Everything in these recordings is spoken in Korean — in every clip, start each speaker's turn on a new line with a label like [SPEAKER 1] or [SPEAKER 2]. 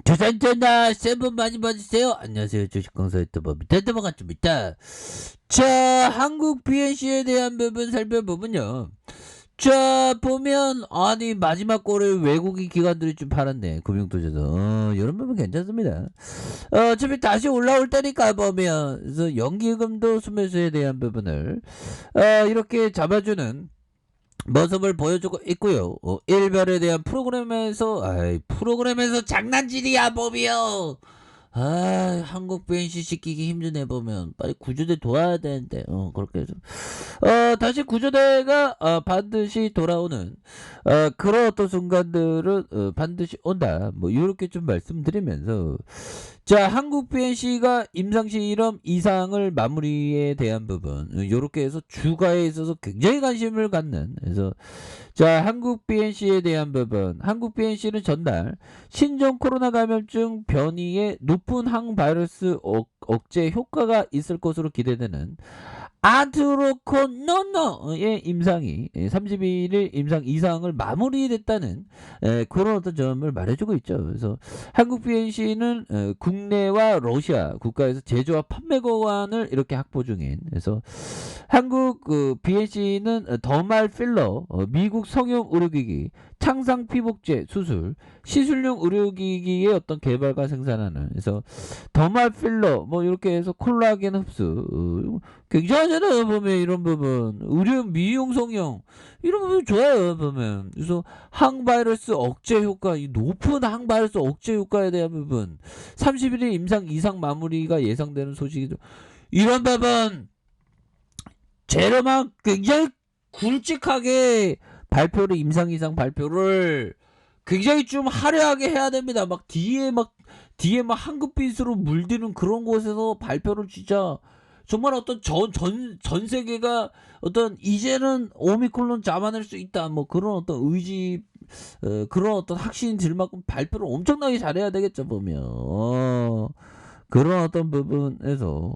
[SPEAKER 1] 조선전화 세분 많이 봐주세요. 안녕하세요. 주식강사 유튜버 밑에도 반갑습니다. 자, 한국 BNC에 대한 부분 살펴보면요. 자, 보면 아니 마지막 거를 외국인 기관들이 좀 팔았네. 금융투자서. 이런 부분 괜찮습니다. 어차피 다시 올라올 때니까 보면 그래서 연기금도 수매수에 대한 부분을 이렇게 잡아주는 모습을 보여주고 있고요. 일별에 대한 프로그램에서 장난질이야 범이요. 한국 BNC 시키기 힘드네 보면 빨리 구조대 도와야 되는데 그렇게 해서 다시 구조대가 반드시 돌아오는 그런 어떤 순간들은 반드시 온다 뭐 이렇게 좀 말씀드리면서 자 한국 BNC가 임상시 실험 이상을 마무리에 대한 부분 이렇게 해서 주가에 있어서 굉장히 관심을 갖는 그래서 자, 한국 BNC에 대한 부분. 한국 BNC는 전날 신종 코로나 감염증 변이의 높은 항바이러스 억제 효과가 있을 것으로 기대되는 아트로코노노의 임상이 31일 임상 이상을 마무리됐다는 그런 어떤 점을 말해주고 있죠. 그래서 한국 BNC는 국내와 러시아 국가에서 제조와 판매 권한을 이렇게 확보 중인 그래서 한국 BNC는 더말 필러, 미국 성형 의료기기, 창상 피복제 수술, 시술용 의료기기의 어떤 개발과 생산하는 그래서 더말 필러 뭐 이렇게 해서 콜라겐 흡수 굉장하잖아요 보면 이런 부분 의료 미용 성형 이런 부분 좋아요 보면 그래서 항바이러스 억제 효과 이 높은 항바이러스 억제 효과에 대한 부분 31일 임상 이상 마무리가 예상되는 소식이죠. 이런 부분 제로만 굉장히 굵직하게 발표를 임상 이상 발표를 굉장히 좀 화려하게 해야 됩니다. 뒤에 막 황급빛으로 물드는 그런 곳에서 발표를 진짜 정말 어떤 전 세계가 어떤 이제는 오미크론 잡아낼 수 있다. 뭐 그런 어떤 의지, 그런 어떤 확신이 들 만큼 발표를 엄청나게 잘해야 되겠죠, 보면. 그런 어떤 부분에서,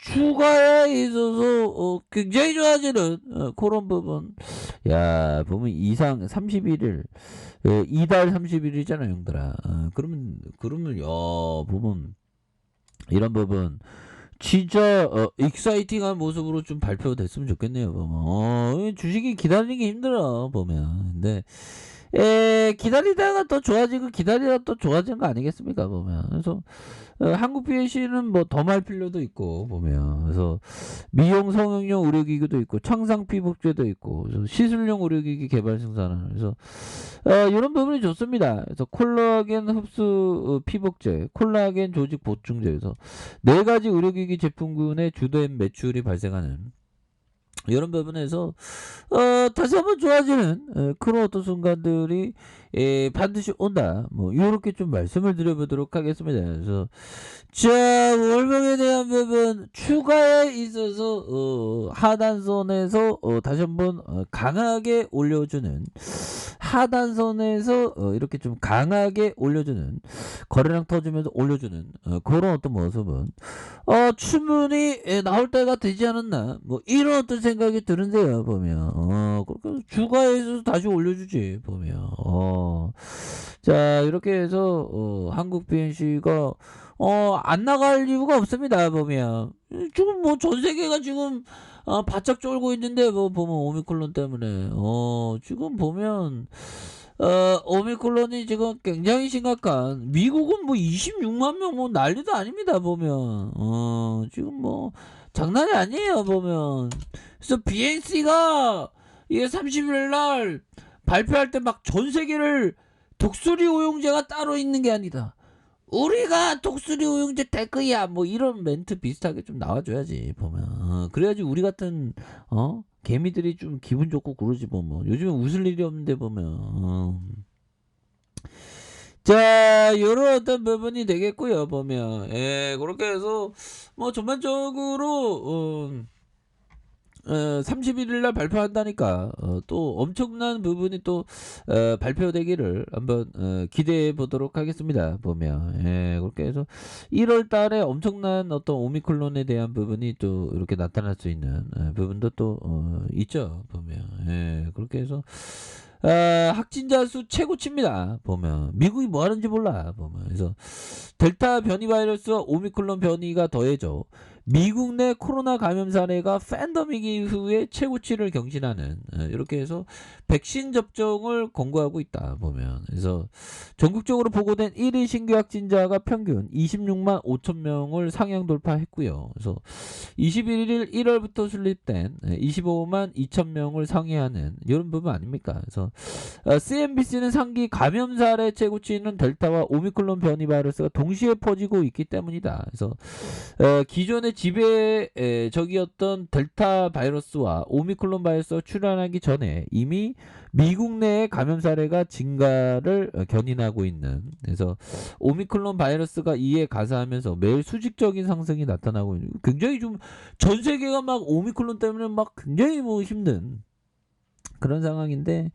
[SPEAKER 1] 추가에 있어서, 굉장히 좋아지는, 그런 부분. 야, 보면 이상 31일, 이달 30일이잖아, 형들아. 그러면, 야, 보면, 이런 부분, 진짜, 익사이팅한 모습으로 좀 발표됐으면 좋겠네요, 보면. 주식이 기다리는 게 힘들어, 보면. 근데, 기다리다가 또 좋아지고, 기다리다가 또 좋아지는 거 아니겠습니까, 보면. 그래서, 한국 BNC는 뭐 더 말 필요도 있고 보면 그래서 미용 성형용 의료기기도 있고 청상 피복제도 있고 그래서 시술용 의료기기 개발 생산하는 그래서 이런 부분이 좋습니다. 그래서 콜라겐 흡수 피복제, 콜라겐 조직 보충제 그래서 네 가지 의료기기 제품군의 주된 매출이 발생하는 이런 부분에서 다시 한번 좋아지는 그런 어떤 순간들이 반드시 온다. 뭐 이렇게 좀 말씀을 드려보도록 하겠습니다. 그래서 자 월봉에 대한 부분 추가에 있어서 하단선에서 다시 한번 강하게 올려주는 하단선에서 이렇게 좀 강하게 올려주는 거래량 터지면서 올려주는 그런 어떤 모습은 충분히 나올 때가 되지 않았나 뭐 이런 어떤 생각이 드는데요 보면 그렇게 주가에서 다시 올려주지 보면 자 이렇게 해서 한국 BNC가 안 나갈 이유가 없습니다 보면 지금 뭐 전 세계가 지금 바짝 쫄고 있는데 뭐 보면 오미크론 때문에 지금 보면 오미크론이 지금 굉장히 심각한 미국은 뭐 26만 명 뭐 난리도 아닙니다 보면 지금 뭐 장난이 아니에요 보면 그래서 BNC가 이게 30일 날 발표할 때 막 전 세계를 독수리 오용제가 따로 있는 게 아니다. 우리가 독수리 오용제 테크야 뭐 이런 멘트 비슷하게 좀 나와줘야지 보면 그래야지 우리 같은 개미들이 좀 기분 좋고 그러지 뭐 요즘에 웃을 일이 없는데 보면 자 요런 어떤 부분이 되겠고요 보면 그렇게 해서 뭐 전반적으로 31일 날 발표한다니까 또 엄청난 부분이 또 발표되기를 한번 기대해 보도록 하겠습니다. 보면 그렇게 해서 1월 달에 엄청난 어떤 오미크론에 대한 부분이 또 이렇게 나타날 수 있는 부분도 또 있죠. 보면 그렇게 해서 확진자 수 최고치입니다. 보면 미국이 뭐 하는지 몰라. 보면 그래서 델타 변이 바이러스와 오미크론 변이가 더해져 미국 내 코로나 감염 사례가 팬데믹 이후에 최고치를 경신하는 이렇게 해서 백신 접종을 권고하고 있다. 보면 그래서 전국적으로 보고된 1일 신규 확진자가 평균 26만 5천 명을 상향 돌파했고요. 그래서 21일 1월부터 수립된 25만 2천 명을 상회하는 이런 부분 아닙니까? 그래서 CNBC는 상기 감염 사례 최고치는 델타와 오미크론 변이 바이러스가 동시에 퍼지고 있기 때문이다. 그래서 기존의 지배적이었던 델타 바이러스와 오미크론 바이러스가 출현하기 전에 이미 미국 내의 감염 사례가 증가를 견인하고 있는 그래서 오미크론 바이러스가 이에 가세하면서 매일 수직적인 상승이 나타나고 있는 굉장히 좀 전 세계가 막 오미크론 때문에 막 굉장히 뭐 힘든 그런 상황인데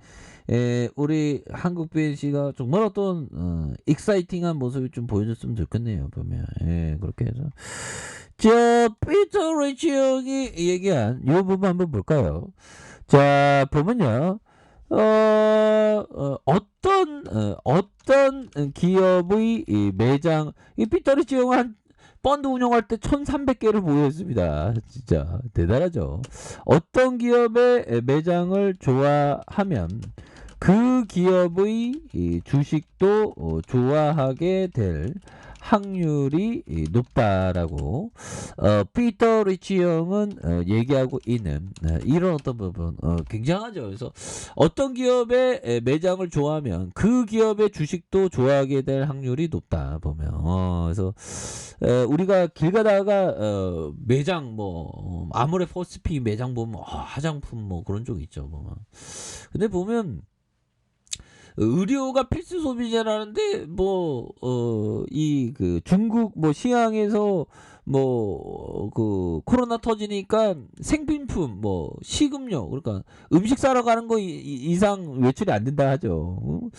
[SPEAKER 1] 우리 한국 BNC가 정말 어떤 익사이팅한 모습을 좀 보여줬으면 좋겠네요. 보면 그렇게 해서 자 피터 리치 형이 얘기한 이 부분 한번 볼까요? 자 보면요. 어떤 기업의 이 매장 이 피터 리치 형은 한 펀드 운영할 때 1300개를 보유했습니다. 진짜 대단하죠. 어떤 기업의 매장을 좋아하면 그 기업의 이 주식도 좋아하게 될 확률이 높다라고 피터 리치 형은 얘기하고 있는 이런 어떤 부분 굉장하죠. 그래서 어떤 기업의 매장을 좋아하면 그 기업의 주식도 좋아하게 될 확률이 높다 보면 그래서 우리가 길 가다가 매장 뭐 아모레 퍼시픽 매장 보면 화장품 뭐 그런 쪽 있죠. 보면 근데 보면 의료가 필수 소비재라는데 뭐 이 그 중국 뭐 시향에서 뭐 그 코로나 터지니까 생필품 뭐 식음료 그러니까 음식 사러 가는 거 이상 외출이 안 된다 하죠.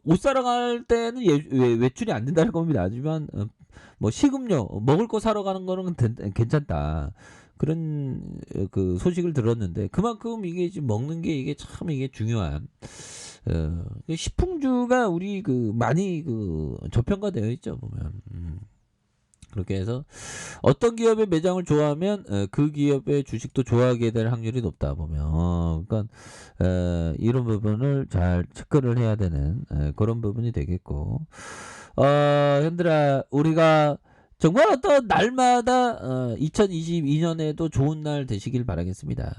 [SPEAKER 1] 옷 사러 갈 때는 외출이 안 된다는 겁니다. 하지만 뭐 식음료 먹을 거 사러 가는 거는 괜찮다. 그런 그 소식을 들었는데 그만큼 이게 지금 먹는 게 이게 참 이게 중요한 식품주가 우리 그 많이 그 저평가되어 있죠 보면 그렇게 해서 어떤 기업의 매장을 좋아하면 그 기업의 주식도 좋아하게 될 확률이 높다 보면 그러니까 이런 부분을 잘 체크를 해야 되는 그런 부분이 되겠고 현들아 우리가 정말 어떤 날마다 2022년에도 좋은 날 되시길 바라겠습니다.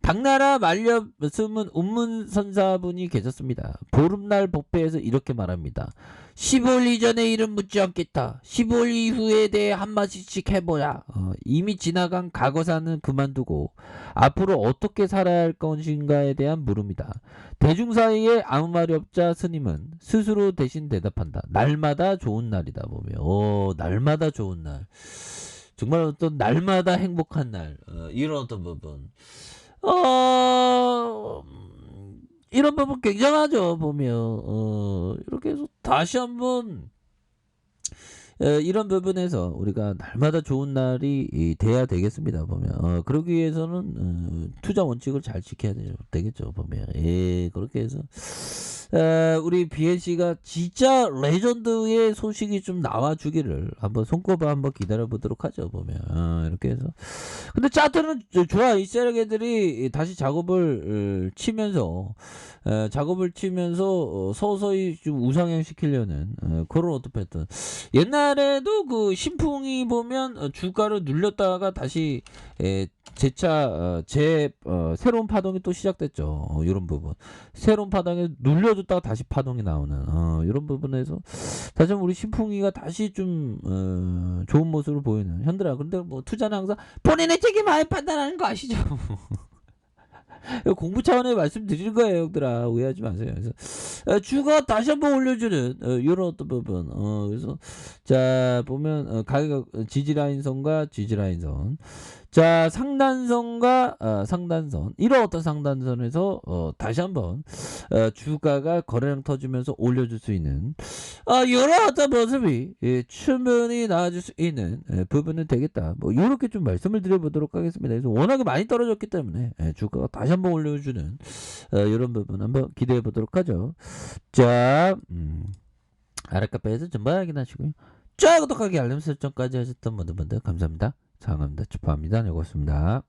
[SPEAKER 1] 당나라 말려 숨은 운문선사분이 계셨습니다. 보름날 법회에서 이렇게 말합니다. 15일 이전에 일은 묻지 않겠다. 15일 이후에 대해 한마디씩 해보라. 이미 지나간 과거사는 그만두고 앞으로 어떻게 살아야 할 것인가에 대한 물음이다. 대중 사이에 아무 말이 없자 스님은 스스로 대신 대답한다. 날마다 좋은 날이다 보면 날마다 좋은 날 정말 어떤 날마다 행복한 날 이런 어떤 부분 이런 부분 굉장하죠 보면 이렇게 해서 다시 한번 이런 부분에서 우리가 날마다 좋은 날이 돼야 되겠습니다 보면 그러기 위해서는 투자 원칙을 잘 지켜야 되겠죠 보면 그렇게 해서 우리 BNC가 진짜 레전드의 소식이 좀 나와주기를 한번 손꼽아 한번 기다려 보도록 하죠 보면 이렇게 해서 근데 차트는 좋아 이 세력애들이 다시 작업을 치면서 서서히 좀 우상향 시키려는 그런 어떤 패턴 옛날에도 그 신풍이 보면 주가를 눌렸다가 다시 재차 새로운 파동이 또 시작됐죠. 이런 부분 새로운 파동에 눌려줬다가 다시 파동이 나오는 이런 부분에서 다시 한번 우리 신풍이가 다시 좀 좋은 모습을 보이는 현들아 근데 뭐 투자는 항상 본인의 책임하에 판단하는 거 아시죠? 공부 차원의 말씀드리는 거예요, 형들아. 오해하지 마세요. 그래서 주가 다시 한번 올려주는 이런 어떤 부분. 그래서 자 보면 가격 지지라인선과 지지라인선. 자 상단선과 상단선 이런 어떤 상단선에서 다시 한번 주가가 거래량 터지면서 올려줄 수 있는 이런 어떤 모습이 충분히 나와줄 수 있는 부분은 되겠다. 뭐 이렇게 좀 말씀을 드려보도록 하겠습니다. 그래서 워낙에 많이 떨어졌기 때문에 주가가 다시 다시 한번 올려주는 이런 부분 한번 기대해 보도록 하죠. 자, 아랫카페에서 정보 확인하시고요. 자, 구독하기 알림 설정까지 하셨던 모든 분들 감사합니다. 장합니다. 축하합니다. 네, 고맙습니다.